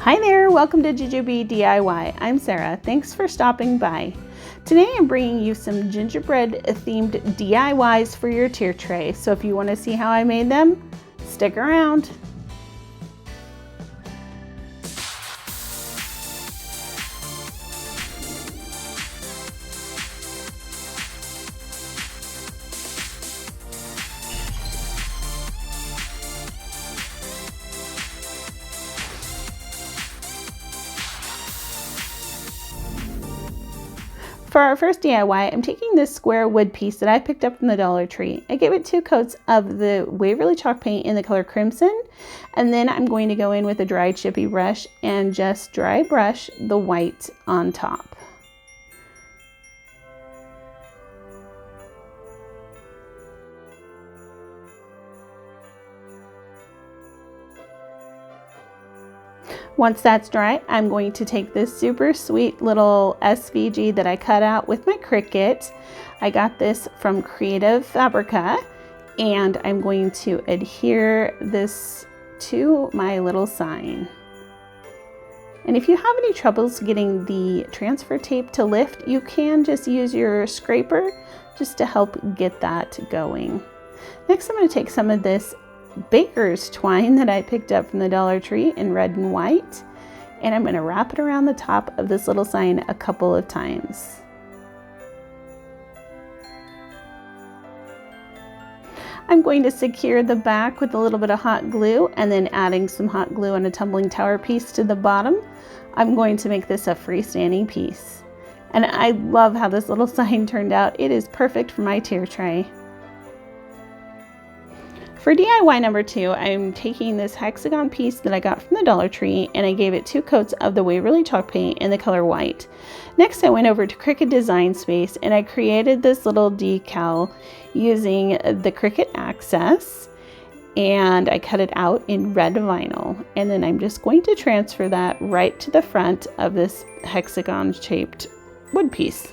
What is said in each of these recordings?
Hi there, welcome to Gingerbread DIY. I'm Sarah. Thanks for stopping by. Today I'm bringing you some gingerbread themed DIYs for your tier tray. So if you want to see how I made them, stick around. For our first DIY, I'm taking this square wood piece that I picked up from the Dollar Tree. I gave it 2 coats of the Waverly chalk paint in the color Crimson, and then I'm going to go in with a dry chippy brush and just dry brush the white on top. Once that's dry, I'm going to take this super sweet little SVG that I cut out with my CRICUT. I got this from Fabrica, and I'm going to adhere this to my little sign. And if you have any troubles getting the transfer tape to lift, you can just use your scraper just to help get that going. Next, I'm going to take some of this baker's twine that I picked up from the Dollar Tree in red and white, and I'm going to wrap it around the top of this little sign a couple of times. I'm going to secure the back with a little bit of hot glue, and then adding some hot glue and a tumbling tower piece to the bottom. I'm going to make this a freestanding piece. And I love how this little sign turned out. It is perfect for my tier tray. For DIY number 2, I'm taking this hexagon piece that I got from the Dollar Tree, and I gave it 2 coats of the Waverly chalk paint in the color white. Next, I went over to CRICUT Design Space and I created this little decal using the CRICUT Access, and I cut it out in red vinyl. And then I'm just going to transfer that right to the front of this hexagon shaped wood piece.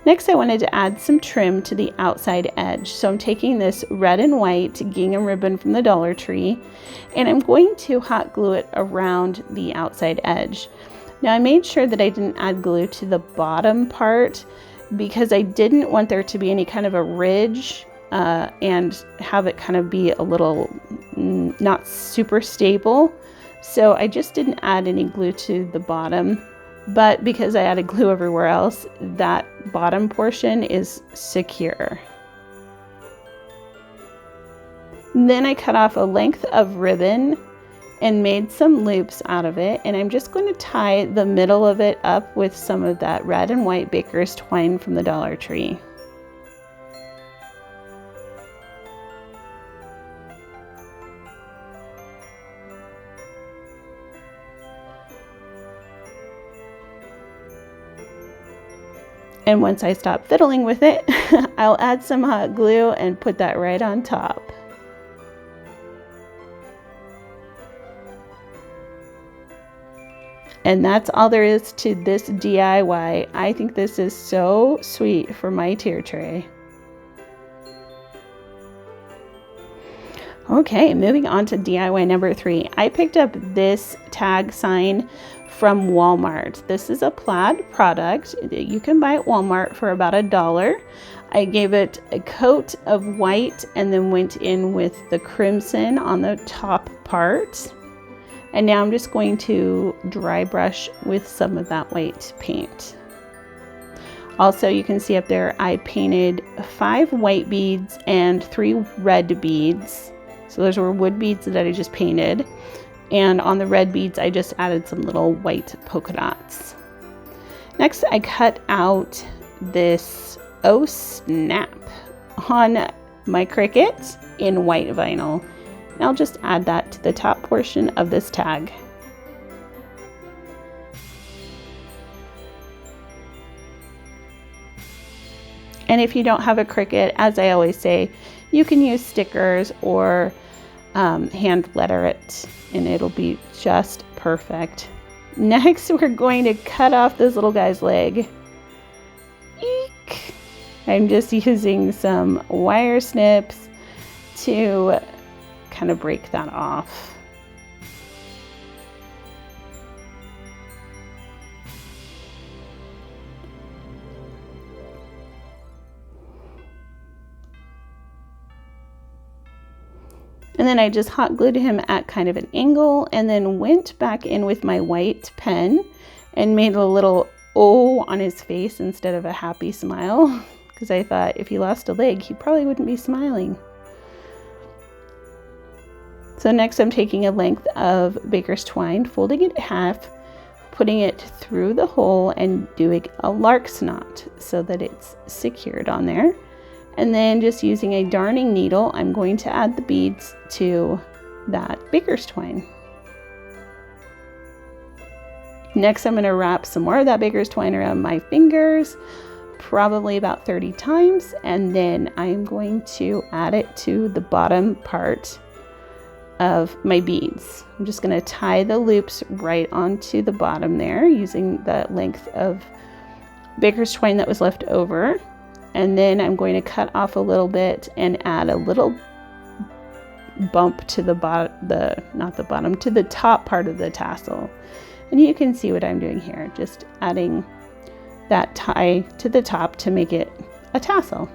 Next, I wanted to add some trim to the outside edge. So I'm taking this red and white gingham ribbon from the Dollar Tree, and I'm going to hot glue it around the outside edge. Now, I made sure that I didn't add glue to the bottom part because I didn't want there to be any kind of a ridge and have it kind of be a little not super stable. So I just didn't add any glue to the bottom. But because I added glue everywhere else, that bottom portion is secure. Then I cut off a length of ribbon and made some loops out of it, and I'm just going to tie the middle of it up with some of that red and white baker's twine from the Dollar Tree. And once I stop fiddling with it, I'll add some hot glue and put that right on top. And that's all there is to this DIY. I think this is so sweet for my tier tray. Okay, moving on to DIY number 3. I picked up this tag sign from Walmart. This is a Plaid product that you can buy at Walmart for about $1. I gave it a coat of white and then went in with the crimson on the top part. And now I'm just going to dry brush with some of that white paint. Also, you can see up there I painted 5 white beads and 3 red beads. So those were wood beads that I just painted. And on the red beads, I just added some little white polka dots. Next, I cut out this Oh Snap on my CRICUT in white vinyl. And I'll just add that to the top portion of this tag. And if you don't have a CRICUT, as I always say, you can use stickers or hand letter it, and it'll be just perfect. Next, we're going to cut off this little guy's leg. Eek! I'm just using some wire snips to kind of break that off. And then I just hot glued him at kind of an angle, and then went back in with my white pen and made a little O on his face instead of a happy smile, because I thought if he lost a leg, he probably wouldn't be smiling. So next I'm taking a length of baker's twine, folding it in half, putting it through the hole and doing a lark's knot so that it's secured on there. And then just using a darning needle, I'm going to add the beads to that baker's twine. Next, I'm going to wrap some more of that baker's twine around my fingers, probably about 30 times, and then I'm going to add it to the bottom part of my beads. I'm just going to tie the loops right onto the bottom there using the length of baker's twine that was left over. And then I'm going to cut off a little bit and add a little bump to the to the top part of the tassel. And you can see what I'm doing here, just adding that tie to the top to make it a tassel.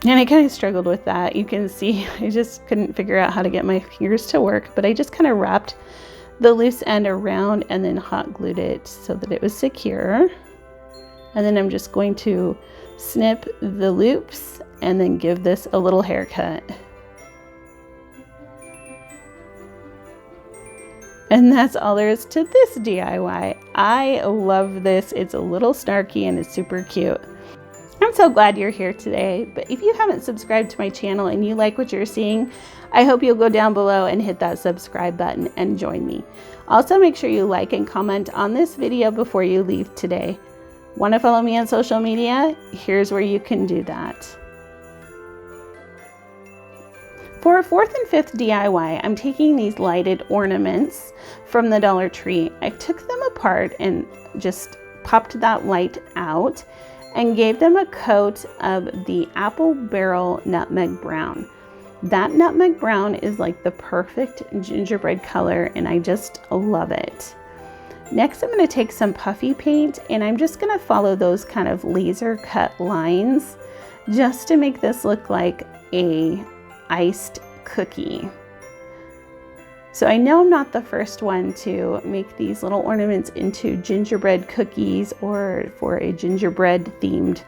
And I kind of struggled with that. You can see I just couldn't figure out how to get my fingers to work, but I just kind of wrapped the loose end around and then hot glued it so that it was secure. And then I'm just going to snip the loops and then give this a little haircut. And that's all there is to this DIY. I love this. It's a little snarky and it's super cute. I'm so glad you're here today, but if you haven't subscribed to my channel and you like what you're seeing, I hope you'll go down below and hit that subscribe button and join me. Also, make sure you like and comment on this video before you leave today. Want to follow me on social media? Here's where you can do that. For a fourth and fifth DIY, I'm taking these lighted ornaments from the Dollar Tree. I took them apart and just popped that light out and gave them a coat of the apple barrel nutmeg brown. That nutmeg brown is like the perfect gingerbread color and I just love it. Next, I'm going to take some puffy paint and I'm just going to follow those kind of laser cut lines just to make this look like a iced cookie. So I know I'm not the first one to make these little ornaments into gingerbread cookies or for a gingerbread themed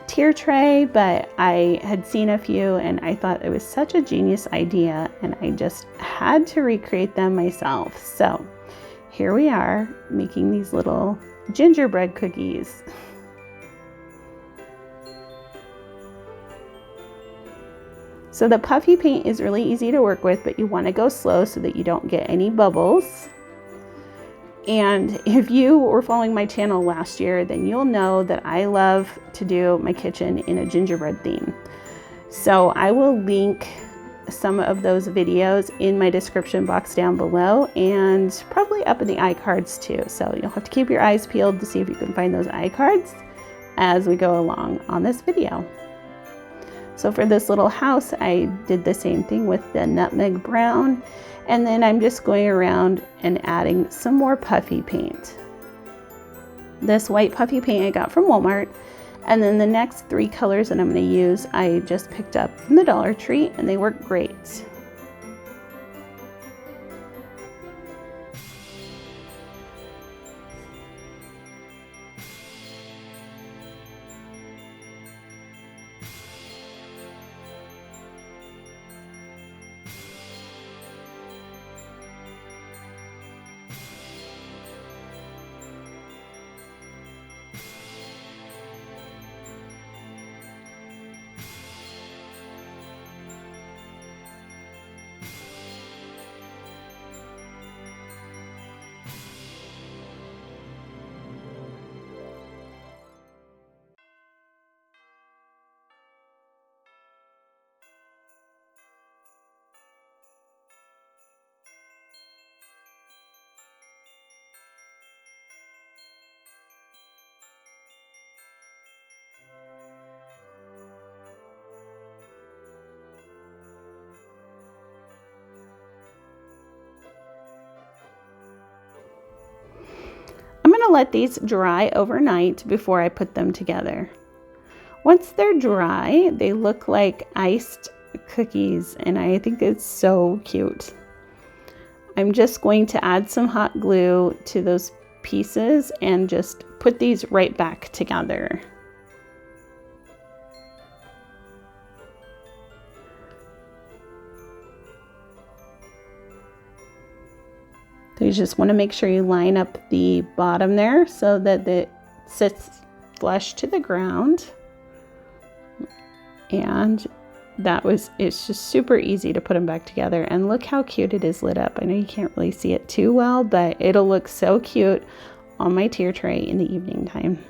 tier tray, but I had seen a few and I thought it was such a genius idea and I just had to recreate them myself. So here we are making these little gingerbread cookies. So the puffy paint is really easy to work with, but you want to go slow so that you don't get any bubbles. And if you were following my channel last year, then you'll know that I love to do my kitchen in a gingerbread theme. So I will link some of those videos in my description box down below and probably up in the iCards too. So you'll have to keep your eyes peeled to see if you can find those iCards as we go along on this video. So for this little house, I did the same thing with the nutmeg brown, and then I'm just going around and adding some more puffy paint. This white puffy paint I got from Walmart, and then the next three colors that I'm going to use I just picked up from the Dollar Tree, and they work great. I'm going to let these dry overnight before I put them together. Once they're dry, they look like iced cookies, and I think it's so cute. I'm just going to add some hot glue to those pieces and just put these right back together. So you just want to make sure you line up the bottom there so that it sits flush to the ground. And it's just super easy to put them back together. And look how cute it is lit up. I know you can't really see it too well, but it'll look so cute on my tier tray in the evening time.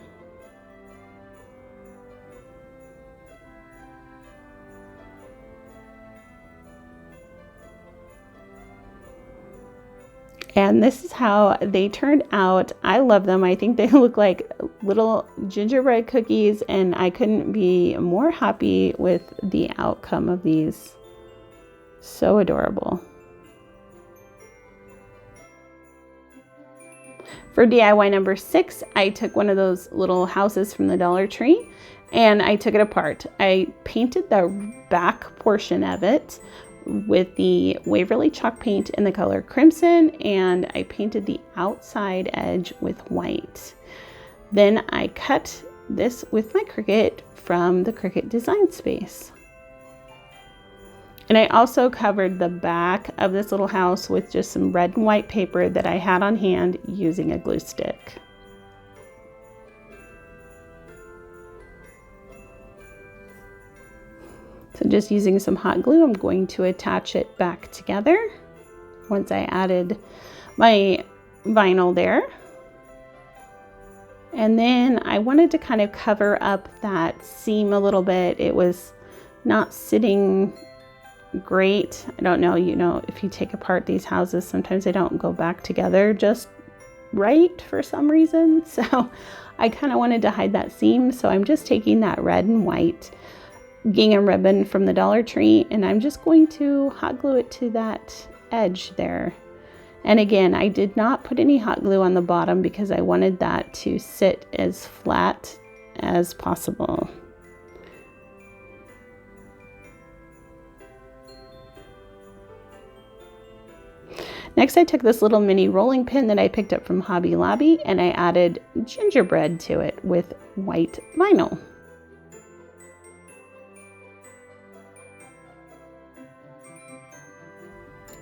And this is how they turned out. I love them. I think they look like little gingerbread cookies, and I couldn't be more happy with the outcome of these. So adorable. For DIY number 6, I took one of those little houses from the Dollar Tree and I took it apart. I painted the back portion of it with the Waverly chalk paint in the color crimson, and I painted the outside edge with white. Then I cut this with my Cricut from the Cricut Design Space. And I also covered the back of this little house with just some red and white paper that I had on hand using a glue stick. So just using some hot glue, I'm going to attach it back together once I added my vinyl there. And then I wanted to kind of cover up that seam a little bit. It was not sitting great. I don't know, if you take apart these houses, sometimes they don't go back together just right for some reason. So I kind of wanted to hide that seam. So I'm just taking that red and white gingham ribbon from the Dollar Tree, and I'm just going to hot glue it to that edge there. And again, I did not put any hot glue on the bottom because I wanted that to sit as flat as possible. Next, I took this little mini rolling pin that I picked up from Hobby Lobby, and I added gingerbread to it with white vinyl.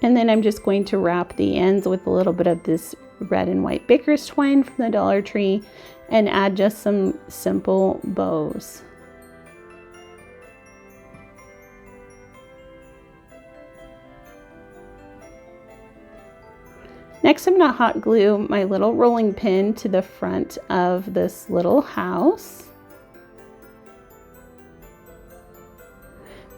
And then I'm just going to wrap the ends with a little bit of this red and white baker's twine from the Dollar Tree and add just some simple bows. Next, I'm going to hot glue my little rolling pin to the front of this little house.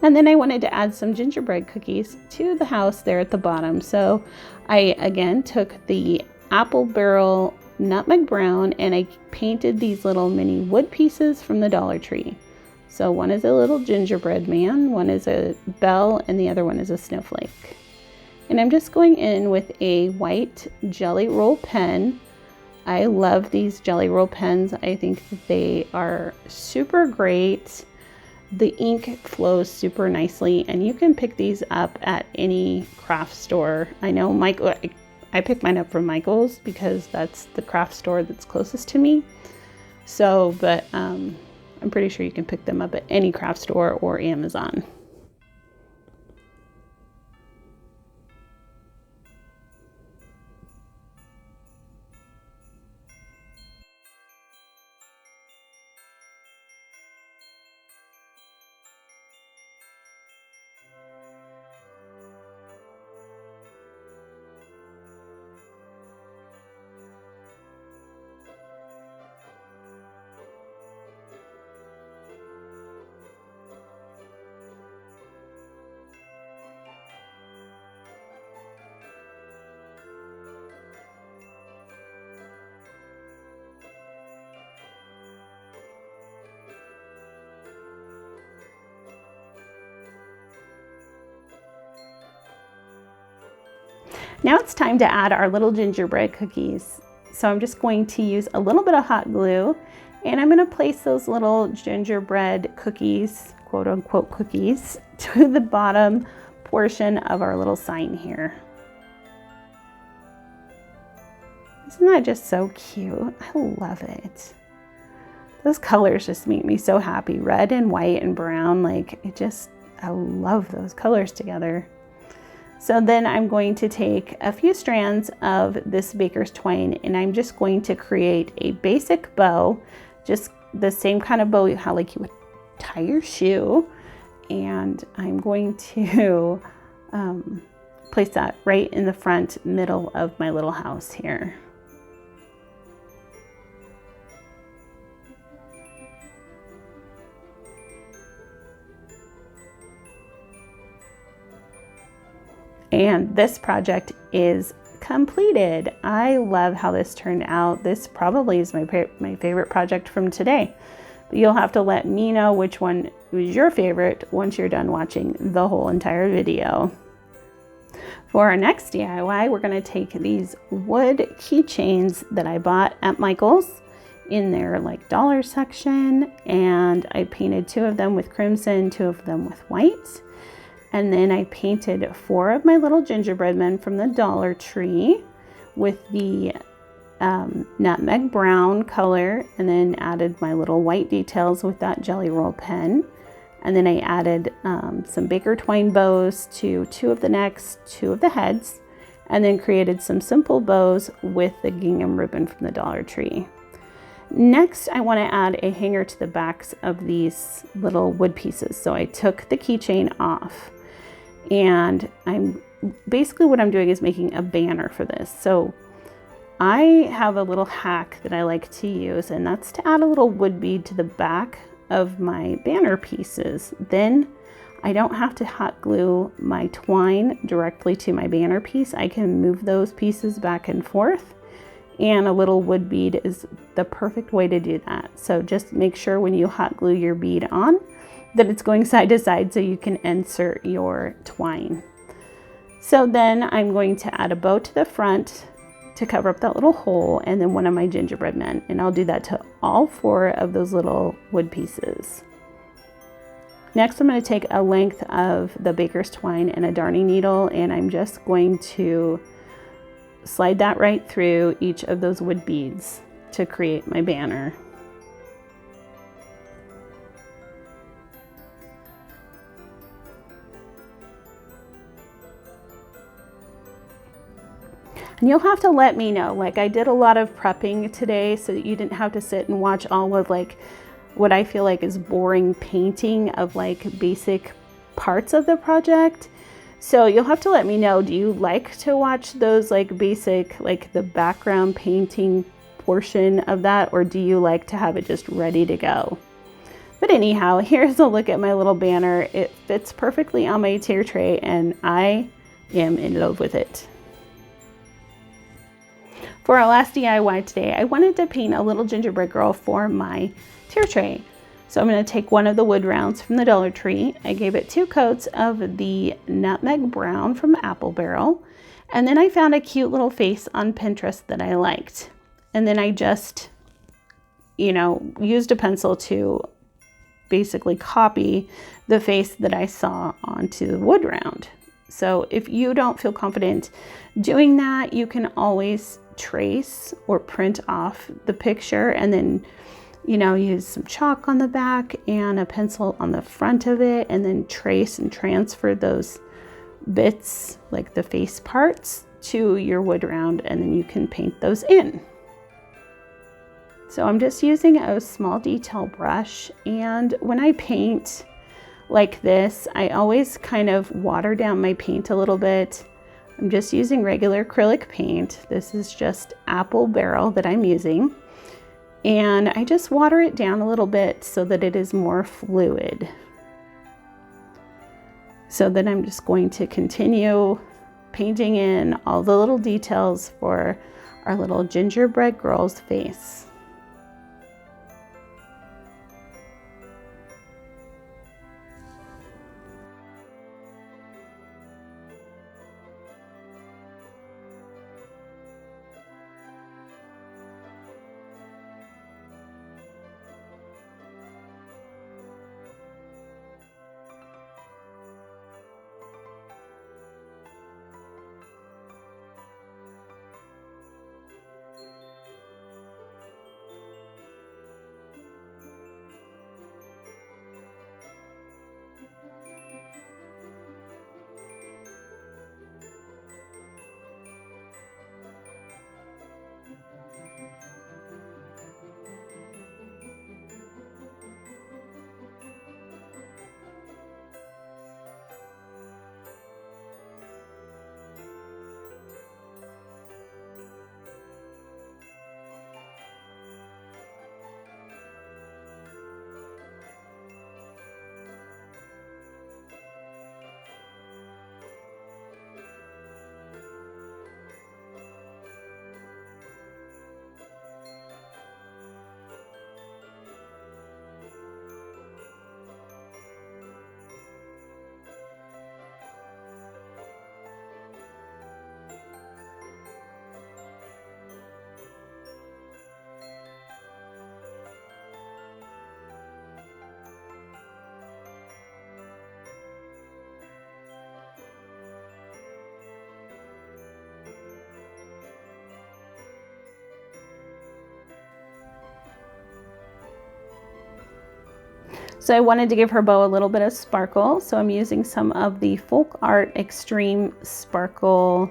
And then I wanted to add some gingerbread cookies to the house there at the bottom. So I again took the apple barrel nutmeg brown and I painted these little mini wood pieces from the Dollar Tree. So one is a little gingerbread man, one is a bell, and the other one is a snowflake. And I'm just going in with a white jelly roll pen. I love these jelly roll pens. I think that they are super great. The ink flows super nicely, and you can pick these up at any craft store. I know I picked mine up from Michael's because that's the craft store that's closest to me. So, but I'm pretty sure you can pick them up at any craft store or Amazon. Now it's time to add our little gingerbread cookies. So I'm just going to use a little bit of hot glue And I'm gonna place those little gingerbread cookies, quote unquote cookies, to the bottom portion of our little sign here. Isn't that just so cute? I love it. Those colors just make me so happy. Red and white and brown, like it just, I love those colors together. So then I'm going to take a few strands of this baker's twine and I'm just going to create a basic bow, just the same kind of bow how like you would tie your shoe. And I'm going to place that right in the front middle of my little house here. And this project is completed. I love how this turned out. This probably is my favorite project from today. But you'll have to let me know which one was your favorite once you're done watching the whole entire video. For our next DIY, we're going to take these wood keychains that I bought at Michael's in their like dollar section, and I painted 2 of them with crimson, 2 of them with white. And then I painted 4 of my little gingerbread men from the Dollar Tree with the nutmeg brown color, and then added my little white details with that jelly roll pen. And then I added some baker twine bows to 2 of the necks, 2 of the heads, and then created some simple bows with the gingham ribbon from the Dollar Tree. Next, I want to add a hanger to the backs of these little wood pieces. So I took the keychain off. And basically what I'm doing is making a banner for this. So I have a little hack that I like to use, and that's to add a little wood bead to the back of my banner pieces. Then I don't have to hot glue my twine directly to my banner piece. I can move those pieces back and forth, and a little wood bead is the perfect way to do that. So just make sure when you hot glue your bead on that it's going side to side so you can insert your twine. So then I'm going to add a bow to the front to cover up that little hole, and then 1 of my gingerbread men, and I'll do that to all 4 of those little wood pieces. Next, I'm going to take a length of the baker's twine and a darning needle, and I'm just going to slide that right through each of those wood beads to create my banner. And you'll have to let me know, like I did a lot of prepping today so that you didn't have to sit and watch all of like what I feel like is boring painting of like basic parts of the project. So you'll have to let me know, do you like to watch those like basic, like the background painting portion of that, or do you like to have it just ready to go? But anyhow, here's a look at my little banner. It fits perfectly on my tier tray and I am in love with it. For our last DIY today, I wanted to paint a little gingerbread girl for my tier tray. So I'm going to take 1 of the wood rounds from the Dollar Tree. I gave it 2 coats of the nutmeg brown from Apple Barrel. And then I found a cute little face on Pinterest that I liked. And then I just, used a pencil to basically copy the face that I saw onto the wood round. So if you don't feel confident doing that, you can always trace or print off the picture and then, use some chalk on the back and a pencil on the front of it, and then trace and transfer those bits, like the face parts, to your wood round, and then you can paint those in. So I'm just using a small detail brush, and when I paint like this, I always kind of water down my paint a little bit. I'm just using regular acrylic paint. This is just Apple Barrel that I'm using. And I just water it down a little bit so that it is more fluid. So then I'm just going to continue painting in all the little details for our little gingerbread girl's face. So I wanted to give her bow a little bit of sparkle. So I'm using some of the Folk Art Extreme Sparkle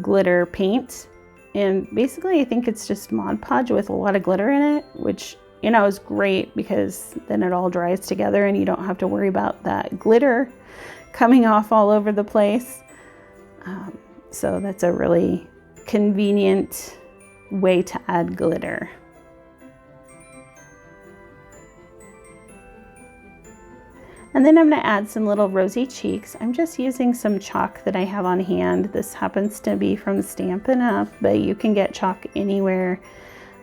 glitter paint. And basically I think it's just Mod Podge with a lot of glitter in it, which, you know, is great because then it all dries together and you don't have to worry about that glitter coming off all over the place. So that's a really convenient way to add glitter. And then I'm going to add some little rosy cheeks. I'm just using some chalk that I have on hand. This happens to be from Stampin' Up, but you can get chalk anywhere.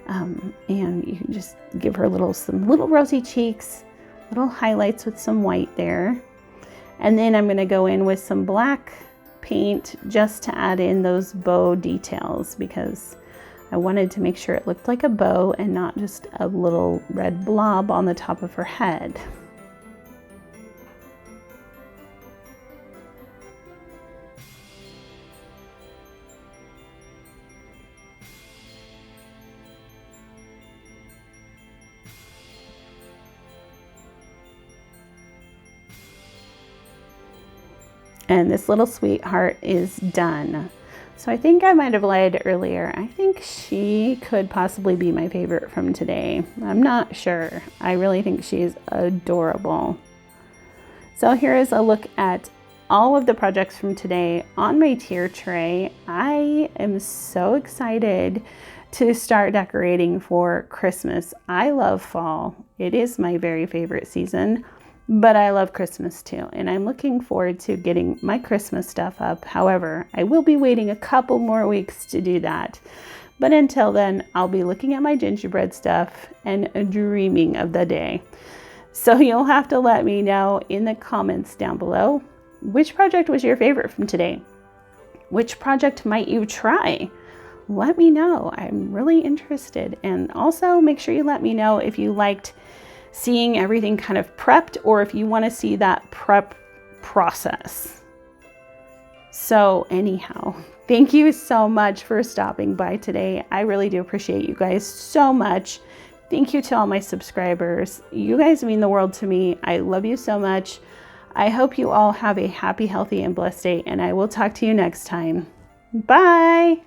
And you can just give her some little rosy cheeks, little highlights with some white there. And then I'm going to go in with some black paint just to add in those bow details because I wanted to make sure it looked like a bow and not just a little red blob on the top of her head. And this little sweetheart is done. So I think I might have lied earlier. I think she could possibly be my favorite from today. I'm not sure. I really think she's adorable. So here is a look at all of the projects from today on my tier tray. I am so excited to start decorating for Christmas. I love fall. It is my very favorite season. But I love Christmas too, and I'm looking forward to getting my Christmas stuff up. However, I will be waiting a couple more weeks to do that. But until then, I'll be looking at my gingerbread stuff and dreaming of the day. So you'll have to let me know in the comments down below, which project was your favorite from today? Which project might you try? Let me know. I'm really interested. And also make sure you let me know if you liked seeing everything kind of prepped or if you want to see that prep process. So anyhow, thank you so much for stopping by today. I really do appreciate you guys so much. Thank you to all my subscribers. You guys mean the world to me. I love you so much. I hope you all have a happy, healthy, and blessed day, and I will talk to you next time. Bye.